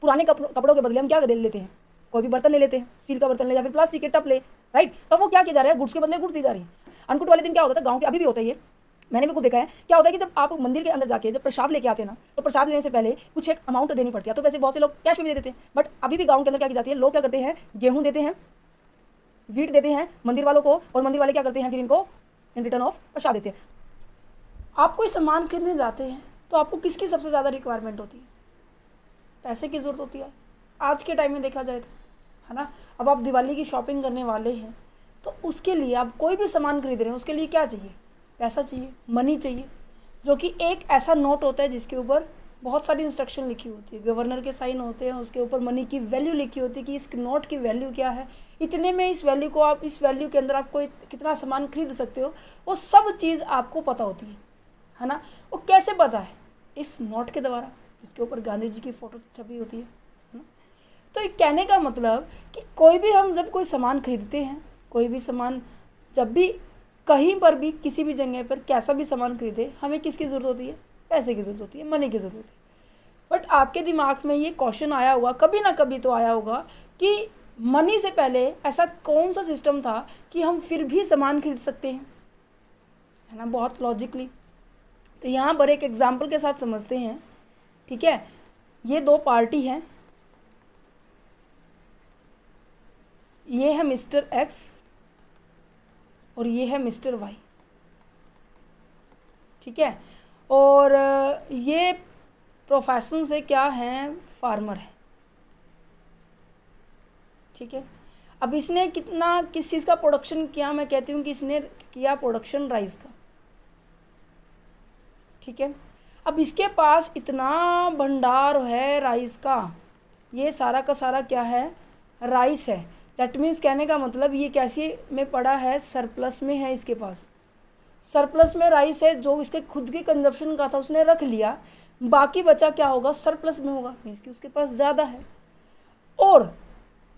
पुराने कपड़ों के बदले हम क्या ले लेते हैं, कोई भी बर्तन ले लेते हैं, स्टील का बर्तन ले या फिर प्लास्टिक के टप ले, राइट। तो वो क्या किया जा रहा है, गुड्स के बदले गुड्स दी जा रही है। अन्नकूट वाले दिन क्या होता था गाँव के, अभी भी होता है ये, मैंने भी खुद देखा है। क्या होता है कि जब आप मंदिर के अंदर जाके जब प्रसाद लेके आते हैं ना, तो प्रसाद लेने से पहले कुछ एक अमाउंट देनी पड़ती है। तो वैसे बहुत से लोग कैश में भी दे देते हैं, बट अभी भी गाँव के अंदर क्या की जाती है, लोग क्या करते हैं, गेहूँ देते हैं, वीट देते हैं मंदिर वालों को, और मंदिर वाले क्या करते हैं, फिर इनको इन रिटर्न ऑफ प्रसाद देते हैं। आप कोई सामान खरीदने जाते हैं तो आपको किसकी सबसे ज़्यादा रिक्वायरमेंट होती है, पैसे की ज़रूरत होती है आज के टाइम में देखा जाए तो, है ना। अब आप दिवाली की शॉपिंग करने वाले हैं तो उसके लिए आप कोई भी सामान खरीद रहे हैं, उसके लिए क्या चाहिए, पैसा चाहिए, मनी चाहिए, जो कि एक ऐसा नोट होता है जिसके ऊपर बहुत सारी इंस्ट्रक्शन लिखी होती है, गवर्नर के साइन होते हैं, उसके ऊपर मनी की वैल्यू लिखी होती है कि इस नोट की वैल्यू क्या है, इतने में इस वैल्यू को आप, इस वैल्यू के अंदर आप कोई कितना सामान खरीद सकते हो, वो सब चीज़ आपको पता होती है ना। वो कैसे पता है, इस नोट के द्वारा जिसके ऊपर गांधी जी की फ़ोटो छपी होती है ना। तो ये कहने का मतलब कि कोई भी हम जब कोई सामान खरीदते हैं, कोई भी सामान जब भी कहीं पर भी किसी भी जगह पर कैसा भी सामान खरीदे, हमें किसकी ज़रूरत होती है, पैसे की ज़रूरत होती है, मनी की ज़रूरत होती है। बट आपके दिमाग में ये क्वेश्चन आया होगा, कभी ना कभी तो आया होगा कि मनी से पहले ऐसा कौन सा सिस्टम था कि हम फिर भी सामान खरीद सकते हैं, है ना, बहुत लॉजिकली। तो यहाँ पर एक एग्जाम्पल के साथ समझते हैं, ठीक है। ये दो पार्टी हैं, ये है मिस्टर एक्स और ये है मिस्टर वाई, ठीक है। और ये प्रोफेशन से क्या हैं, फार्मर है, ठीक है। अब इसने कितना, किस चीज़ का प्रोडक्शन किया, मैं कहती हूँ कि इसने किया प्रोडक्शन राइस का, ठीक है। अब इसके पास इतना भंडार है राइस का, ये सारा का सारा क्या है, राइस है। दैट मीन्स कहने का मतलब ये कैसे में पड़ा है, सरप्लस में है, इसके पास सरप्लस में राइस है, जो इसके खुद की कंजप्शन का था उसने रख लिया, बाकी बचा क्या होगा, सरप्लस में होगा, मीन्स कि उसके पास ज़्यादा है। और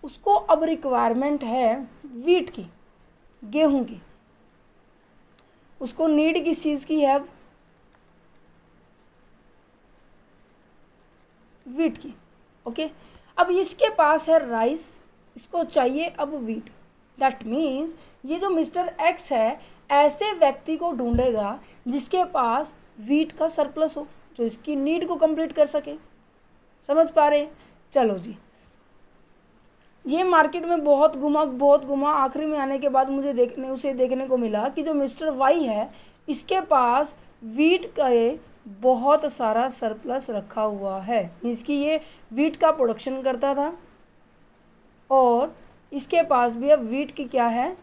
उसको अब रिक्वायरमेंट है वीट की, गेहूं की, उसको नीड किस चीज़ की है, अब वीट की, ओके। अब इसके पास है राइस, इसको चाहिए अब वीट। दैट मीन्स ये जो मिस्टर एक्स है ऐसे व्यक्ति को ढूंढेगा जिसके पास वीट का सरप्लस हो, जो इसकी नीड को कंप्लीट कर सके। समझ पा रहे हैं, चलो जी। ये मार्केट में बहुत घुमा, आखिरी में आने के बाद मुझे उसे देखने को मिला कि जो मिस्टर वाई है इसके पास वीट का बहुत सारा सरप्लस रखा हुआ है, मीन्स कि ये वीट का प्रोडक्शन करता था और इसके पास भी अब वीट की क्या है,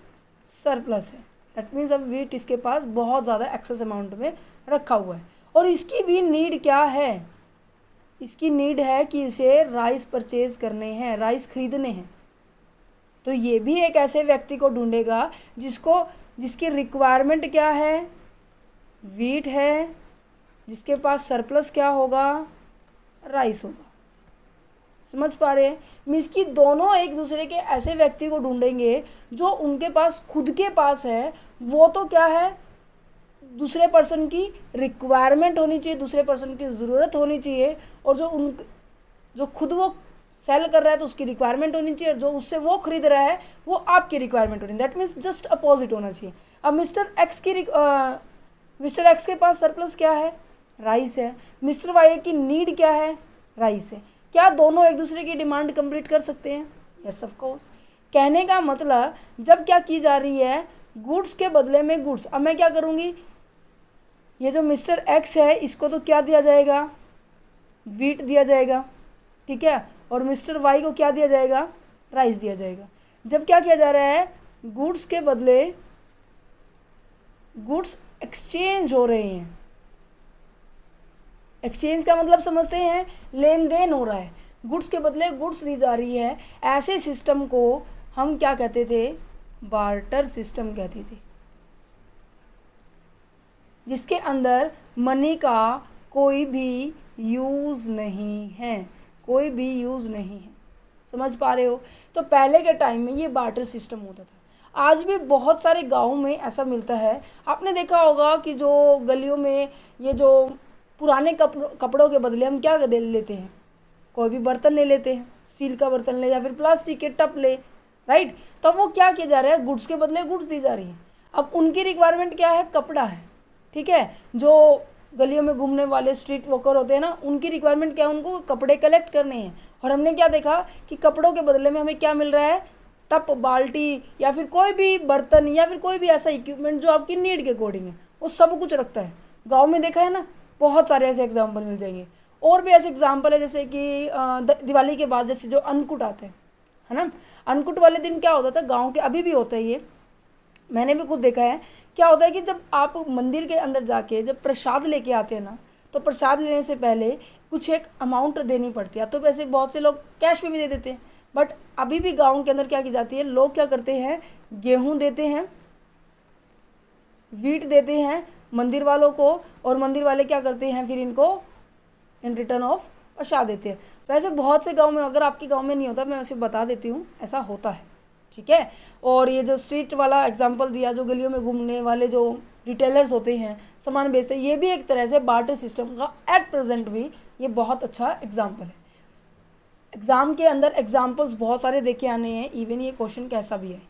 सरप्लस है। दैट मीन्स अब वीट इसके पास बहुत ज़्यादा एक्सेस अमाउंट में रखा हुआ है। और इसकी भी नीड क्या है, इसकी नीड है कि इसे राइस परचेज करने हैं, राइस खरीदने हैं। तो ये भी एक ऐसे व्यक्ति को ढूंढेगा जिसकी रिक्वायरमेंट क्या है, वीट है, जिसके पास सरप्लस क्या होगा, राइस होगा। समझ पा रहे हैं, मीन्स कि दोनों एक दूसरे के ऐसे व्यक्ति को ढूंढेंगे जो उनके पास खुद के पास है, वो तो क्या है, दूसरे पर्सन की रिक्वायरमेंट होनी चाहिए, दूसरे पर्सन की ज़रूरत होनी चाहिए, और जो खुद वो सेल कर रहा है तो उसकी रिक्वायरमेंट होनी चाहिए, और जो उससे वो खरीद रहा है वो आपकी रिक्वायरमेंट होनी, दैट मीन्स जस्ट अपोजिट होना चाहिए। अब मिस्टर एक्स के पास सरप्लस क्या है, राइस है, मिस्टर वाई की नीड क्या है, राइस है। क्या दोनों एक दूसरे की डिमांड कंप्लीट कर सकते हैं, यस ऑफ कोर्स। कहने का मतलब जब क्या की जा रही है, गुड्स के बदले में गुड्स। अब मैं क्या करूँगी, ये जो मिस्टर एक्स है इसको तो क्या दिया जाएगा, वीट दिया जाएगा, ठीक है, और मिस्टर वाई को क्या दिया जाएगा, राइस दिया जाएगा। जब क्या किया जा रहा है, गुड्स के बदले गुड्स एक्सचेंज हो रहे हैं। एक्सचेंज का मतलब समझते हैं, लेन देन हो रहा है, गुड्स के बदले गुड्स दी जा रही है। ऐसे सिस्टम को हम क्या कहते थे, बार्टर सिस्टम कहते थे, जिसके अंदर मनी का कोई भी यूज़ नहीं है, कोई भी यूज़ नहीं है। समझ पा रहे हो। तो पहले के टाइम में ये बार्टर सिस्टम होता था। आज भी बहुत सारे गाँव में ऐसा मिलता है। आपने देखा होगा कि जो गलियों में ये जो पुराने कपड़ों के बदले हम क्या दे लेते हैं, कोई भी बर्तन ले लेते हैं, स्टील का बर्तन ले या फिर प्लास्टिक के टप ले, राइट। तो वो क्या किया जा रहा है, गुड्स के बदले गुड्स दी जा रही है। अब उनकी रिक्वायरमेंट क्या है, कपड़ा है, ठीक है। जो गलियों में घूमने वाले स्ट्रीट वॉकर होते हैं ना, उनकी रिक्वायरमेंट क्या है, उनको कपड़े कलेक्ट करने हैं। और हमने क्या देखा कि कपड़ों के बदले में हमें क्या मिल रहा है, टप, बाल्टी या फिर कोई भी बर्तन या फिर कोई भी ऐसा इक्विपमेंट जो आपकी नीड के अकॉर्डिंग है, वो सब कुछ रखता है। गाँव में देखा है ना, बहुत सारे ऐसे एग्जाम्पल मिल जाएंगे। और भी ऐसे एग्जाम्पल है, जैसे कि दिवाली के बाद जैसे जो अन्नकूट आते हैं, है ना। अन्नकूट वाले दिन क्या होता था गांव के, अभी भी होता है ये, मैंने भी खुद देखा है। क्या होता है कि जब आप मंदिर के अंदर जाके जब प्रसाद लेके आते हैं ना, तो प्रसाद लेने से पहले कुछ एक अमाउंट देनी पड़ती है। अब तो वैसे बहुत से लोग कैश में भी दे देते हैं, बट अभी भी गाँव के अंदर क्या की जाती है, लोग क्या करते हैं, गेहूँ देते हैं, वीट देते हैं मंदिर वालों को, और मंदिर वाले क्या करते हैं, फिर इनको इन रिटर्न ऑफ प्रसाद देते हैं। वैसे बहुत से गांव में, अगर आपके गांव में नहीं होता, मैं वैसे बता देती हूँ, ऐसा होता है, ठीक है। और ये जो स्ट्रीट वाला एग्जांपल दिया, जो गलियों में घूमने वाले जो रिटेलर्स होते हैं, सामान बेचते हैं, ये भी एक तरह से बार्टर सिस्टम का एट प्रेजेंट भी ये बहुत अच्छा एग्जाम्पल है। एग्ज़ाम के अंदर एग्जाम्पल्स बहुत सारे देखे आने हैं, इवन ये क्वेश्चन कैसा भी है,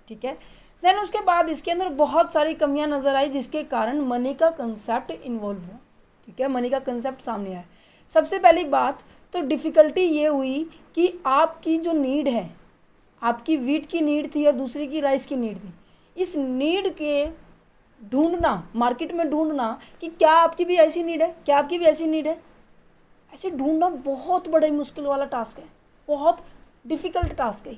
ठीक है। देन उसके बाद इसके अंदर बहुत सारी कमियां नज़र आई, जिसके कारण मनी का कंसेप्ट इन्वॉल्व हुआ, ठीक है। मनी का कंसेप्ट सामने आया। सबसे पहली बात तो डिफ़िकल्टी ये हुई कि आपकी जो नीड है, आपकी वीट की नीड थी और दूसरी की राइस की नीड थी। इस नीड के ढूंढना, मार्केट में ढूंढना कि क्या आपकी भी ऐसी नीड है, क्या आपकी भी ऐसी नीड है, ऐसे ढूंढना बहुत बड़ा ही मुश्किल वाला टास्क है, बहुत डिफ़िकल्ट टास्क है।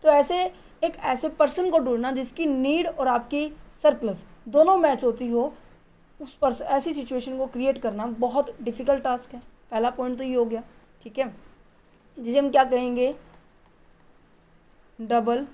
तो ऐसे एक ऐसे पर्सन को ढूंढना जिसकी नीड और आपकी सरप्लस दोनों मैच होती हो, उस पर ऐसी सिचुएशन को क्रिएट करना बहुत डिफ़िकल्ट टास्क है। पहला पॉइंट तो ये हो गया, ठीक है, जिसे हम क्या कहेंगे, डबल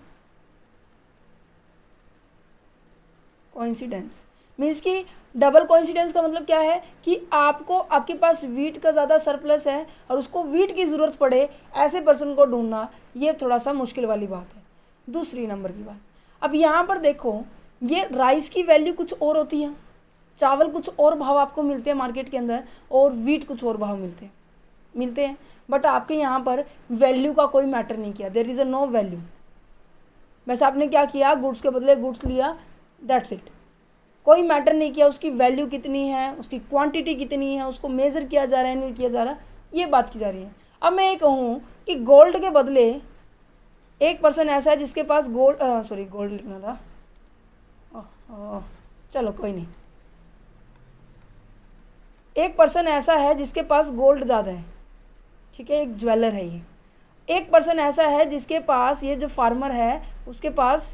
कोइंसिडेंस। मीन्स कि डबल कोइंसिडेंस का मतलब क्या है कि आपको, आपके पास वीट का ज़्यादा सरप्लस है और उसको वीट की ज़रूरत पड़े, ऐसे पर्सन को ढूंढना ये थोड़ा सा मुश्किल वाली बात है। दूसरी नंबर की बात, अब यहाँ पर देखो, ये राइस की वैल्यू कुछ और होती है, चावल कुछ और भाव आपको मिलते हैं मार्केट के अंदर, और वीट कुछ और भाव मिलते हैं, बट आपके यहाँ पर वैल्यू का कोई मैटर नहीं किया, there is a no value. वैसे आपने क्या किया, गुड्स के बदले गुड्स लिया, दैट्स इट। कोई मैटर नहीं किया उसकी वैल्यू कितनी है, उसकी क्वांटिटी कितनी है, उसको मेज़र किया जा रहा है नहीं किया जा रहा, ये बात की जा रही है। अब मैं ये कहूँ कि गोल्ड के बदले एक पर्सन ऐसा है जिसके पास गोल्ड लिखना था, चलो कोई नहीं, एक पर्सन ऐसा है जिसके पास गोल्ड ज़्यादा है, ठीक है, एक ज्वेलर है ये। एक पर्सन ऐसा है जिसके पास, ये जो फार्मर है उसके पास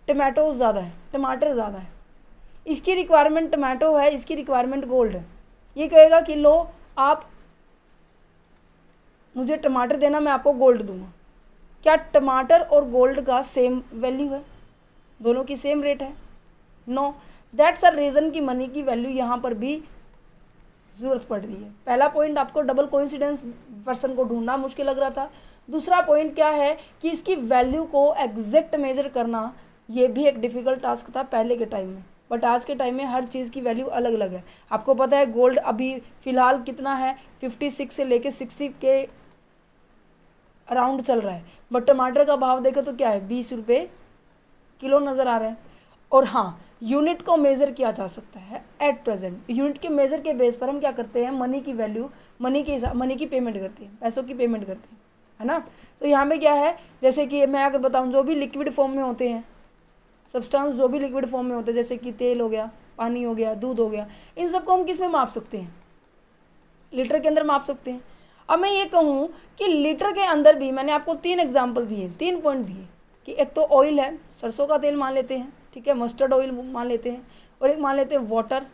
टमाटो ज़्यादा है, टमाटर ज़्यादा है, इसकी रिक्वायरमेंट टमाटो है, इसकी रिक्वायरमेंट गोल्ड है। ये कहेगा कि लो आप मुझे टमाटर देना, मैं आपको गोल्ड दूंगा। क्या टमाटर और गोल्ड का सेम वैल्यू है, दोनों की सेम रेट है? नो, दैट्स अ रीज़न कि मनी की वैल्यू यहाँ पर भी ज़रूरत पड़ रही है। पहला पॉइंट आपको डबल कोइंसिडेंस पर्सन को ढूंढना मुश्किल लग रहा था। दूसरा पॉइंट क्या है कि इसकी वैल्यू को एग्जैक्ट मेजर करना, ये भी एक डिफ़िकल्ट टास्क था पहले के टाइम में, बट आज के टाइम में हर चीज़ की वैल्यू अलग अलग है। आपको पता है गोल्ड अभी फ़िलहाल कितना है, 56 से लेके 60 के अराउंड चल रहा है, बट टमाटर का भाव देखो तो क्या है, 20 रुपये किलो नज़र आ रहा है। और हाँ, यूनिट को मेज़र किया जा सकता है एट प्रेजेंट। यूनिट के मेज़र के बेस पर हम क्या करते हैं, मनी की वैल्यू, मनी की पेमेंट करते हैं, पैसों की पेमेंट करते हैं, है ना। तो यहाँ पे क्या है, जैसे कि मैं अगर बताऊँ, जो भी लिक्विड फॉर्म में होते हैं सब्सटेंस, जो भी लिक्विड फॉर्म में होते हैं, जैसे कि तेल हो गया, पानी हो गया, दूध हो गया, इन सबको हम किस में माप सकते हैं, लीटर के अंदर माप सकते हैं। अब मैं ये कहूँ कि लीटर के अंदर भी मैंने आपको 3 एग्जाम्पल दिए, 3 पॉइंट दिए कि एक तो ऑयल है, सरसों का तेल मान लेते हैं, ठीक है, मस्टर्ड ऑयल मान लेते हैं, और एक मान लेते हैं वाटर,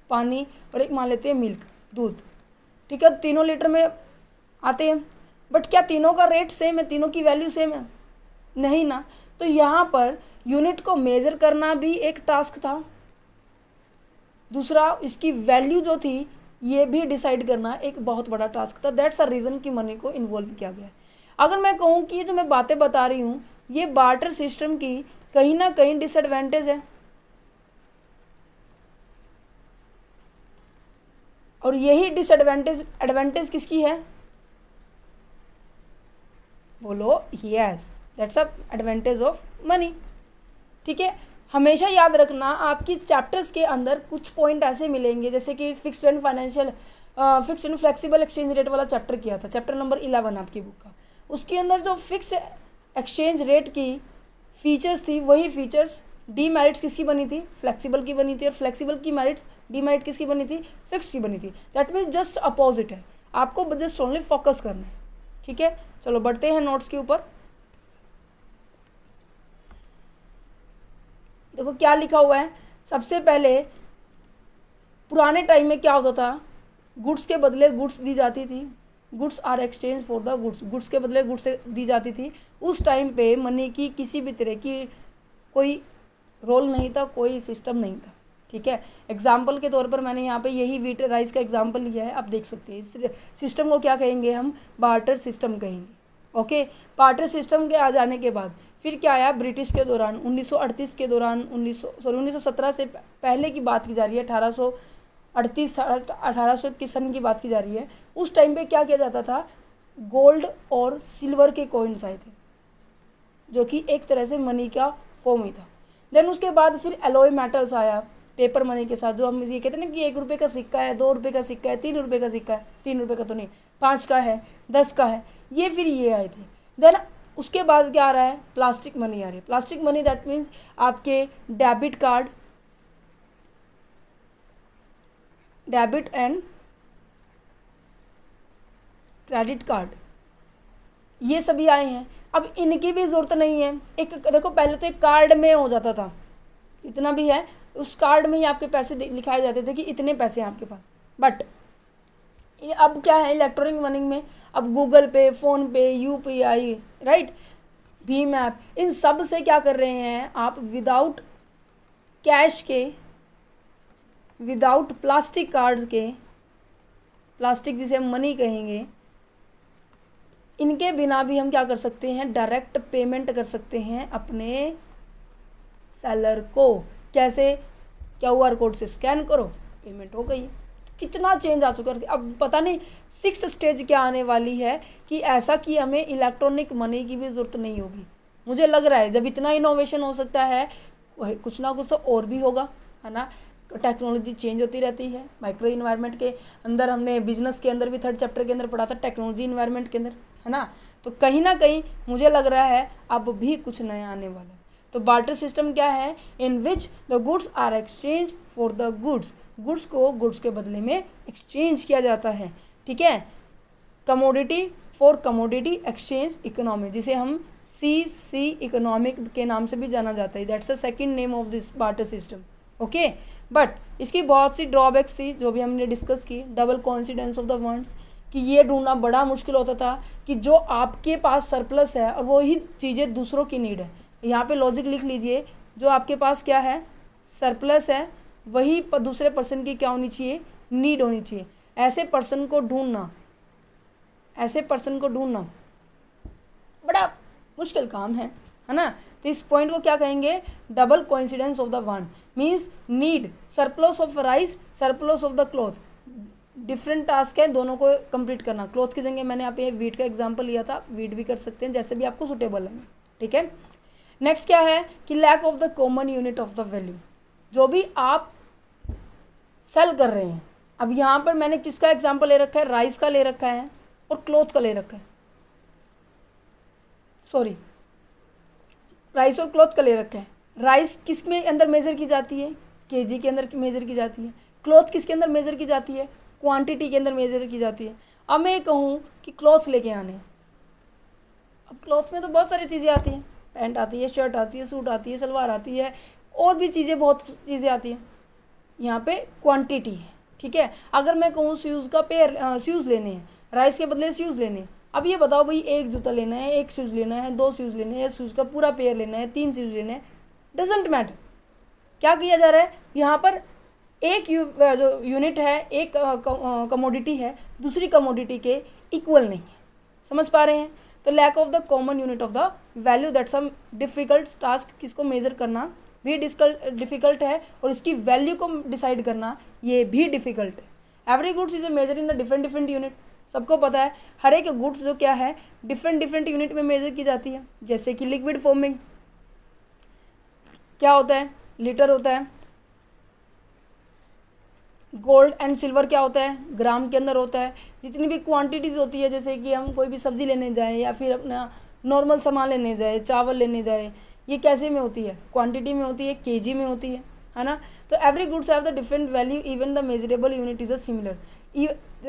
पानी, और एक मान लेते हैं मिल्क, दूध, ठीक है। तीनों लीटर में आते हैं, बट क्या तीनों का रेट सेम है, तीनों की वैल्यू सेम है? नहीं ना। तो यहाँ पर यूनिट को मेज़र करना भी एक टास्क था, दूसरा इसकी वैल्यू जो थी ये भी डिसाइड करना एक बहुत बड़ा टास्क था। दैट्स अ रीज़न कि मनी को इन्वॉल्व किया गया है। अगर मैं कहूँ कि ये जो मैं बातें बता रही हूँ, ये बार्टर सिस्टम की कहीं ना कहीं डिसएडवांटेज है, और यही डिसएडवांटेज एडवांटेज किसकी है, बोलो yes, that's a advantage of money. ठीक है, हमेशा याद रखना आपकी चैप्टर्स के अंदर कुछ पॉइंट ऐसे मिलेंगे, जैसे कि fixed and flexible exchange rate वाला चैप्टर किया था, चैप्टर नंबर 11 आपकी बुक का। उसके अंदर जो फिक्स्ड एक्सचेंज रेट की फीचर्स थी, वही फीचर्स डीमेरिट्स किसकी बनी थी, फ्लेक्सिबल की बनी थी, और फ्लेक्सिबल की मेरिट्स डीमेरिट किसकी बनी थी, फिक्स्ड की बनी थी। दैट मीन्स जस्ट अपोजिट है, आपको जस्ट ओनली फोकस करना है। ठीक है, चलो बढ़ते हैं नोट्स के ऊपर। देखो क्या लिखा हुआ है। सबसे पहले पुराने टाइम में क्या होता था, गुड्स के बदले गुड्स दी जाती थी, goods are exchange for the goods, goods के बदले गुड्स दी जाती थी। उस टाइम पे मनी की किसी भी तरह की कोई रोल नहीं था, कोई सिस्टम नहीं था। ठीक है, एग्जाम्पल के तौर पर मैंने यहाँ पे यही व्हीट राइस का एग्जाम्पल लिया है, आप देख सकते हैं। इस सिस्टम को क्या कहेंगे हम, बार्टर सिस्टम कहेंगे। ओके, बार्टर सिस्टम के आ जाने के बाद फिर क्या आया, ब्रिटिश के दौरान 1938 के दौरान 1917 से पहले की बात की जा रही है, 1838 की सन की बात की जा रही है। उस टाइम पे क्या किया जाता था, गोल्ड और सिल्वर के कॉइन्स आए थे, जो कि एक तरह से मनी का फॉर्म ही था। देन उसके बाद फिर एलॉय मेटल्स आया पेपर मनी के साथ, जो हम ये कहते हैं ना कि 1 रुपये का सिक्का है, 2 रुपये का सिक्का है, 3 रुपये का सिक्का है, 3 रुपये का तो नहीं, 5 का है, 10 का है, ये फिर ये आए थे। देन उसके बाद क्या आ रहा है, प्लास्टिक मनी आ रही है। प्लास्टिक मनी दैट मीन्स आपके debit card, debit and credit card, ये सभी आए हैं। अब इनकी भी ज़रूरत नहीं है। एक देखो, पहले तो एक कार्ड में हो जाता था, इतना भी है, उस कार्ड में ही आपके पैसे लिखाए जाते थे कि इतने पैसे हैं आपके पास। बट अब क्या है, इलेक्ट्रॉनिक मनी में अब गूगल पे, फ़ोन पे, UPI, राइट, भीम ऐप, इन सब से क्या कर रहे हैं आप, विदाउट कैश के, विदाउट प्लास्टिक कार्ड के, प्लास्टिक जिसे हम मनी कहेंगे, इनके बिना भी हम क्या कर सकते हैं, डायरेक्ट पेमेंट कर सकते हैं अपने सेलर को। कैसे, QR कोड से स्कैन करो, पेमेंट हो गई। कितना चेंज आ चुका है। अब पता नहीं 6th स्टेज क्या आने वाली है कि ऐसा कि हमें इलेक्ट्रॉनिक मनी की भी ज़रूरत नहीं होगी। मुझे लग रहा है जब इतना इनोवेशन हो सकता है, कुछ ना कुछ तो और भी होगा, है ना। टेक्नोलॉजी चेंज होती रहती है। माइक्रो इन्वायरमेंट के अंदर हमने बिजनेस के अंदर भी 3rd चैप्टर के अंदर पढ़ा था, टेक्नोलॉजी इन्वायरमेंट के अंदर, है ना। तो कहीं ना कहीं मुझे लग रहा है अब भी कुछ नया आने वाला है। तो बार्टर सिस्टम क्या है, in which the goods are exchange for the goods, goods को गुड्स के बदले में एक्सचेंज किया जाता है। ठीक है, commodity for commodity exchange economy, जिसे हम CC इकोनॉमिक के नाम से भी जाना जाता है। That's the second name of this barter system. Okay, but इसकी बहुत सी ड्रॉबैक्स थी जो भी हमने डिस्कस की। Double coincidence of the funds, कि ये ढूंढना बड़ा मुश्किल होता था कि जो आपके पास सरप्लस है और वही चीज़ें दूसरों की नीड है। यहाँ पे लॉजिक लिख लीजिए, जो आपके पास क्या है, सरप्लस है, वही दूसरे पर्सन की क्या होनी चाहिए, नीड होनी चाहिए। ऐसे पर्सन को ढूंढना, ऐसे पर्सन को ढूंढना बड़ा मुश्किल काम है ना। तो इस पॉइंट को क्या कहेंगे, double coincidence of the one, means need, surplus of rice, surplus of the cloth, different task है, दोनों को कंप्लीट करना। क्लॉथ की जगह मैंने यहाँ पे वीट का एग्जांपल लिया था, वीट भी कर सकते हैं, जैसे भी आपको सुटेबल है। ठीक है, नेक्स्ट क्या है कि lack of the common unit of the value, जो भी आप सेल कर रहे हैं। अब यहाँ पर मैंने किसका एग्जाम्पल ले रखा है, राइस का ले रखा है और क्लॉथ का ले रखा है, सॉरी, राइस और क्लॉथ का ले रखा है। राइस किस में अंदर मेज़र की जाती है, केजी के अंदर मेज़र की जाती है। क्लॉथ किसके अंदर मेज़र की जाती है, क्वांटिटी के अंदर मेज़र की जाती है। अब मैं कहूँ कि क्लॉथ्स लेके आने, अब क्लॉथ में तो बहुत सारी चीज़ें आती हैं, पैंट आती है, शर्ट आती है, सूट आती है, सलवार आती है, और भी चीज़ें, बहुत चीज़ें आती हैं। यहाँ पे क्वांटिटी है। ठीक है, अगर मैं कहूँ शूज़ का पेयर, शूज़ लेने हैं, राइस के बदले शूज़ लेने हैं। अब ये बताओ भाई, एक जूता लेना है, एक शूज़ लेना है, 2 शूज़ लेने हैं, शूज़ का पूरा पेयर लेना है, 3 शूज़ लेने हैं, डजेंट मैटर। क्या किया जा रहा है यहाँ पर, एक जो यूनिट है, एक कमोडिटी है, दूसरी कमोडिटी के इक्वल नहीं है। समझ पा रहे हैं। तो lack of the common unit of the value, that's some difficult task, किसको मेज़र करना भी डिफ़िकल्ट है, और इसकी वैल्यू को डिसाइड करना ये भी डिफ़िकल्ट है। Every goods is a measure in the different unit, सबको पता है हर एक गुड्स जो क्या है डिफरेंट डिफरेंट यूनिट में मेजर की जाती है। जैसे कि लिक्विड फॉर्म में क्या होता है, लीटर होता है। गोल्ड एंड सिल्वर क्या होता है, ग्राम के अंदर होता है। जितनी भी क्वांटिटीज़ होती है, जैसे कि हम कोई भी सब्जी लेने जाएँ या फिर अपना नॉर्मल सामान लेने जाए, चावल लेने जाए, ये कैसे में होती है, क्वांटिटी में होती है, केजी में होती है ना। तो every goods have the different value, even the measurable unit is a similar.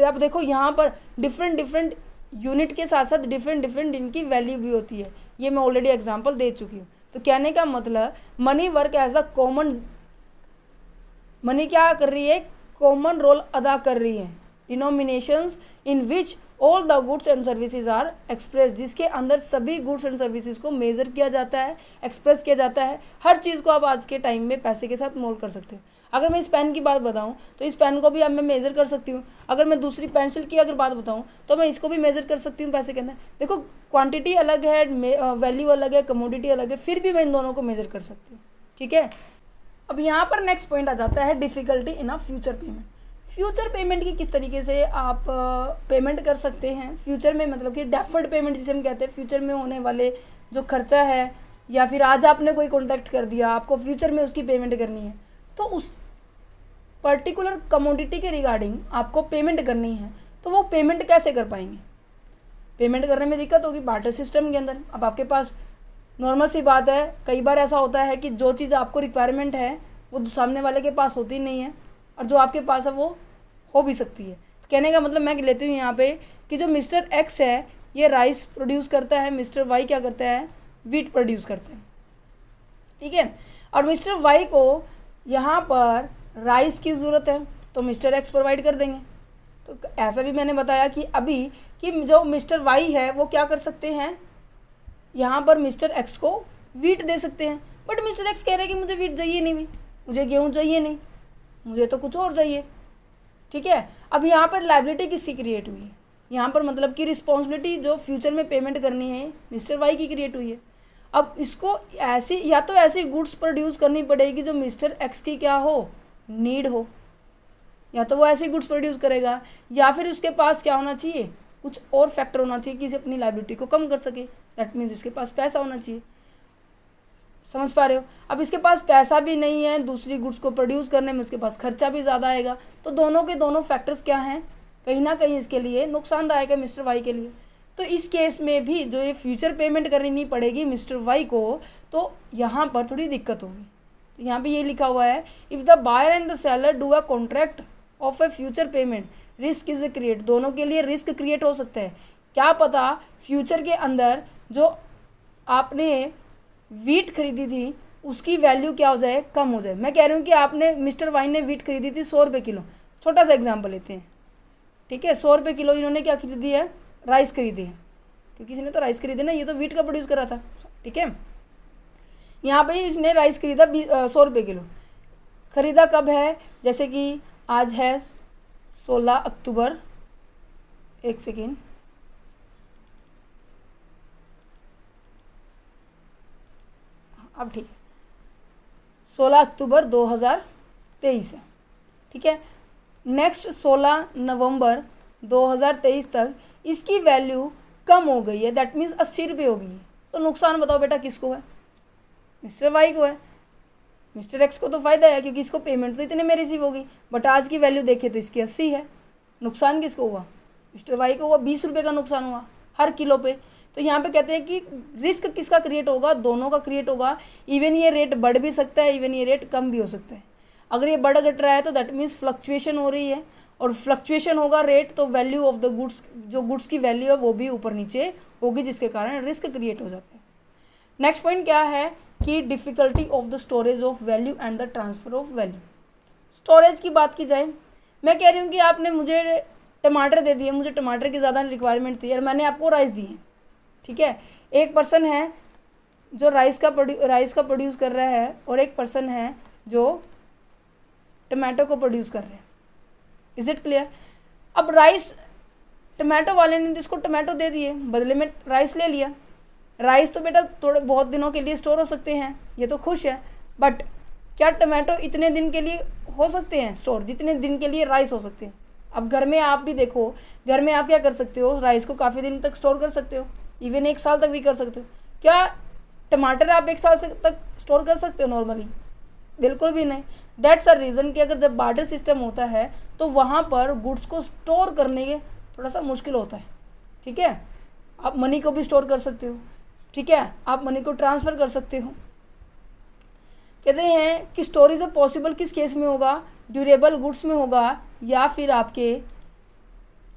अब देखो यहाँ पर डिफरेंट डिफरेंट यूनिट के साथ साथ डिफरेंट डिफरेंट इनकी वैल्यू भी होती है। ये मैं ऑलरेडी एग्जांपल दे चुकी हूँ। तो कहने का मतलब money work as a common, money क्या कर रही है, कॉमन रोल अदा कर रही है। Denominations in which all the goods and services are express, जिसके अंदर सभी गुड्स एंड सर्विसेज को मेज़र किया जाता है, एक्सप्रेस किया जाता है। हर चीज़ को आप आज के टाइम में पैसे के साथ मोल कर सकते हो। अगर मैं इस पेन की बात बताऊं तो इस पेन को भी अब मैं मेज़र कर सकती हूँ। अगर मैं दूसरी पेंसिल की अगर बात बताऊं तो मैं इसको भी मेज़र कर सकती हूँ पैसे के अंदर। देखो क्वांटिटी अलग है, वैल्यू अलग है, कमोडिटी अलग है, फिर भी मैं इन दोनों को मेज़र कर सकती हूँ। ठीक है, अब यहाँ पर नेक्स्ट पॉइंट आ जाता है difficulty in a future payment. Future payment की किस तरीके से आप पेमेंट कर सकते हैं फ्यूचर में, मतलब कि डेफर्ड पेमेंट जिसे हम कहते हैं, फ्यूचर में होने वाले जो खर्चा है, या फिर आज आपने कोई कॉन्टैक्ट कर दिया, आपको फ्यूचर में उसकी पेमेंट करनी है, तो उस पर्टिकुलर कमोडिटी के रिगार्डिंग आपको पेमेंट करनी है, तो वो पेमेंट कैसे कर पाएंगे। पेमेंट करने में दिक्कत होगी बार्टर सिस्टम के अंदर। अब आपके पास नॉर्मल सी बात है, कई बार ऐसा होता है कि जो चीज़ आपको रिक्वायरमेंट है वो सामने वाले के पास होती नहीं है, और जो आपके पास है वो हो भी सकती है। कहने का मतलब मैं लेती हूँ यहाँ पे कि जो मिस्टर एक्स है ये राइस प्रोड्यूस करता है, मिस्टर वाई क्या करता है, वीट प्रोड्यूस करते हैं। ठीक है, और मिस्टर वाई को यहाँ पर राइस की ज़रूरत है तो मिस्टर एक्स प्रोवाइड कर देंगे। तो ऐसा भी मैंने बताया कि अभी कि जो मिस्टर वाई है वो क्या कर सकते हैं, यहाँ पर मिस्टर एक्स को वीट दे सकते हैं। बट मिस्टर एक्स कह रहे हैं कि मुझे वीट चाहिए नहीं, भी मुझे गेहूँ चाहिए नहीं, मुझे तो कुछ और चाहिए। ठीक है, अब यहाँ पर लायबिलिटी किसकी क्रिएट हुई है, यहाँ पर मतलब कि रिस्पॉन्सिबिलिटी जो फ्यूचर में पेमेंट करनी है मिस्टर वाई की क्रिएट हुई है। अब इसको ऐसी या तो ऐसी गुड्स प्रोड्यूस करनी पड़ेगी जो मिस्टर एक्स की क्या हो, नीड हो, या तो वो ऐसी गुड्स प्रोड्यूस करेगा, या फिर उसके पास क्या होना चाहिए, कुछ और फैक्टर होना चाहिए कि इसे अपनी लायबिलिटी को कम कर सके। दैट मीन्स उसके पास पैसा होना चाहिए। समझ पा रहे हो। अब इसके पास पैसा भी नहीं है, दूसरी गुड्स को प्रोड्यूस करने में उसके पास खर्चा भी ज़्यादा आएगा। तो दोनों के दोनों फैक्टर्स क्या हैं, कहीं ना कहीं इसके लिए नुकसानदायक है मिस्टर वाई के लिए। तो इस केस में भी जो ये फ्यूचर पेमेंट करनी पड़ेगी मिस्टर वाई को, तो यहाँ पर थोड़ी दिक्कत होगी। तो यहाँ पे ये लिखा हुआ है, if the buyer and the seller do a contract of a future payment risk is create, दोनों के लिए रिस्क क्रिएट हो सकता है। क्या पता फ्यूचर के अंदर जो आपने वीट खरीदी थी उसकी वैल्यू क्या हो जाए, कम हो जाए। मैं कह रही हूँ कि आपने मिस्टर वाई ने वीट खरीदी थी 100 रुपये किलो, छोटा सा एग्जांपल लेते हैं। ठीक है, 100 रुपये किलो इन्होंने क्या खरीदी है, राइस खरीदी है, क्योंकि इसने तो राइस खरीदे ना, ये तो वीट का प्रोड्यूस कर रहा था। ठीक है, यहाँ पर इसने राइस खरीदा 100 रुपये किलो। ख़रीदा कब है, जैसे कि आज है 16 अक्टूबर, एक सेकेंड, अब ठीक है 16 अक्टूबर 2023 है। ठीक है, नेक्स्ट 16 नवंबर 2023 तक इसकी वैल्यू कम हो गई है, दैट मीन्स 80 रुपये हो गई है। तो नुकसान बताओ बेटा किसको है, मिस्टर वाई को है। मिस्टर एक्स को तो फ़ायदा है क्योंकि इसको पेमेंट तो इतने में रिसीव होगी, बट आज की वैल्यू देखें तो इसकी 80 है। नुकसान किसको हुआ, मिस्टर वाई को हुआ, 20 रुपये का नुकसान हुआ हर किलो पे। तो यहाँ पे कहते हैं कि रिस्क किसका क्रिएट होगा, दोनों का क्रिएट होगा। इवन ये रेट बढ़ भी सकता है, इवन ये रेट कम भी हो सकता है। अगर ये बढ़ घट रहा है तो दैट मीन्स फ्लक्चुएशन हो रही है, और फ्लक्चुएशन होगा रेट तो वैल्यू ऑफ द गुड्स, जो गुड्स की वैल्यू है वो भी ऊपर नीचे होगी, जिसके कारण रिस्क क्रिएट हो जाता है। नेक्स्ट पॉइंट क्या है कि difficulty of the storage of value and the transfer of value. Storage की बात की जाए, मैं कह रही हूँ कि आपने मुझे टमाटर दे दिए, मुझे टमाटर की ज़्यादा रिक्वायरमेंट थी और मैंने आपको राइस दिए। ठीक है, एक पर्सन है जो राइस का प्रोड्यूस कर रहा है और एक पर्सन है जो टमाटो को प्रोड्यूस कर रहे हैं। Is it clear. अब राइस टमाटो वाले ने जिसको टमाटो दे दिए, बदले में राइस ले लिया। राइस तो बेटा थोड़े बहुत दिनों के लिए स्टोर हो सकते हैं, ये तो खुश है, बट क्या टमाटो इतने दिन के लिए हो सकते हैं स्टोर जितने दिन के लिए राइस हो सकते हैं? अब घर में आप भी देखो, घर में आप क्या कर सकते हो, राइस को काफ़ी दिन तक स्टोर कर सकते हो, इवन 1 साल तक भी कर सकते हो। क्या टमाटर आप 1 साल से तक स्टोर कर सकते हो नॉर्मली? बिल्कुल भी नहीं। दैट्स अ रीज़न कि अगर जब बार्टर सिस्टम होता है तो वहाँ पर गुड्स को स्टोर करने के थोड़ा सा मुश्किल होता है, ठीक है। आप मनी को भी स्टोर कर सकते हो, ठीक है, आप मनी को ट्रांसफ़र कर सकते हो। कहते हैं कि स्टोरेज पॉसिबल किस केस में होगा, ड्यूरेबल गुड्स में होगा या फिर आपके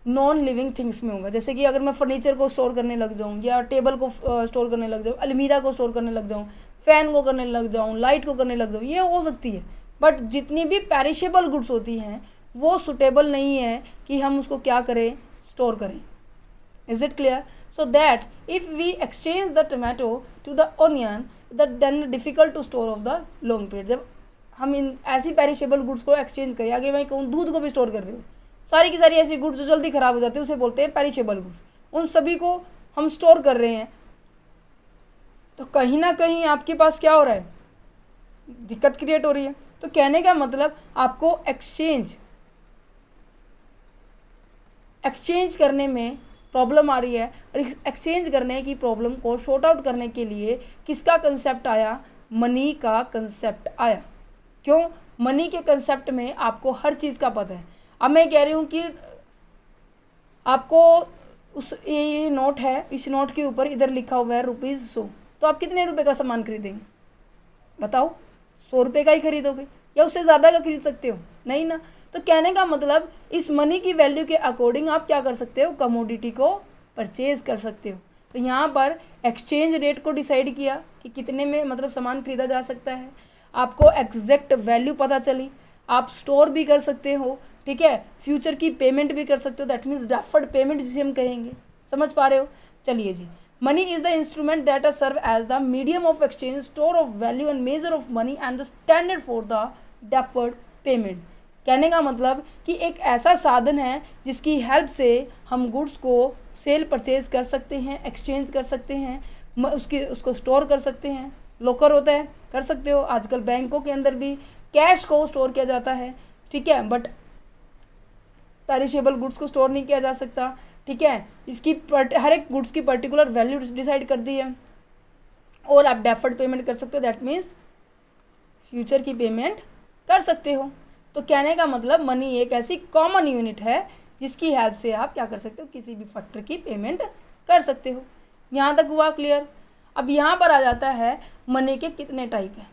नॉन लिविंग थिंग्स में होगा। जैसे कि अगर मैं फर्नीचर को स्टोर करने लग जाऊँ या टेबल को स्टोर करने लग जाऊँ, अलमीरा को स्टोर करने लग जाऊँ, फ़ैन को करने लग जाऊँ, लाइट को करने लग जाऊँ, ये हो सकती है। बट जितनी भी पेरिशेबल गुड्स होती हैं वो सुटेबल नहीं है कि हम उसको क्या करें, स्टोर करें। Is it clear? So that if we exchange the tomato to the onion then difficult to store of the long period. जब हम इन ऐसी पेरिशेबल गुड्स को एक्सचेंज करें, आगे मैं कहूँ दूध को भी स्टोर कर रही हूँ, सारी की सारी ऐसी गुड्स जो जल्दी ख़राब हो जाती है उसे बोलते हैं पेरिशेबल गुड्स, उन सभी को हम स्टोर कर रहे हैं, तो कहीं ना कहीं आपके पास क्या हो रहा है, दिक्कत क्रिएट हो रही है। तो कहने का मतलब आपको एक्सचेंज करने में प्रॉब्लम आ रही है, और एक्सचेंज करने की प्रॉब्लम को शॉर्ट आउट करने के लिए किसका कंसेप्ट आया, मनी का कंसेप्ट आया। क्यों? मनी के कंसेप्ट में आपको हर चीज़ का पता है। अब मैं कह रही हूँ कि आपको ये नोट है, इस नोट के ऊपर इधर लिखा हुआ है ₹100, तो आप कितने रुपए का सामान खरीदेंगे बताओ? 100 रुपये का ही खरीदोगे या उससे ज़्यादा का खरीद सकते हो? नहीं ना। तो कहने का मतलब इस मनी की वैल्यू के अकॉर्डिंग आप क्या कर सकते हो, कमोडिटी को परचेज कर सकते हो। तो यहाँ पर एक्सचेंज रेट को डिसाइड किया कि कितने में मतलब सामान खरीदा जा सकता है, आपको एग्जैक्ट वैल्यू पता चली, आप स्टोर भी कर सकते हो, ठीक है, फ्यूचर की पेमेंट भी कर सकते हो, दैट मीन्स डेफर्ड पेमेंट जिसे हम कहेंगे। समझ पा रहे हो? चलिए जी, money is the instrument that serve as the medium of exchange, store of value and measure of money and the standard for the deferred payment. कहने का मतलब कि एक ऐसा साधन है जिसकी हेल्प से हम गुड्स को सेल परचेज कर सकते हैं, एक्सचेंज कर सकते हैं, उसको स्टोर कर सकते हैं। लॉकर होता है, कर सकते हो। आजकल बैंकों के अंदर भी कैश को स्टोर किया जाता है, ठीक है, बट पेरिशेबल गुड्स को स्टोर नहीं किया जा सकता, ठीक है। इसकी हर एक गुड्स की पर्टिकुलर वैल्यू डिसाइड कर दी है, और आप डेफर्ड पेमेंट कर सकते हो, दैट मीन्स फ्यूचर की पेमेंट कर सकते हो। तो कहने का मतलब मनी एक ऐसी कॉमन यूनिट है जिसकी हेल्प से आप क्या कर सकते हो, किसी भी फैक्टर की पेमेंट कर सकते हो। यहाँ तक हुआ क्लियर? अब यहाँ पर आ जाता है मनी के कितने टाइप हैं।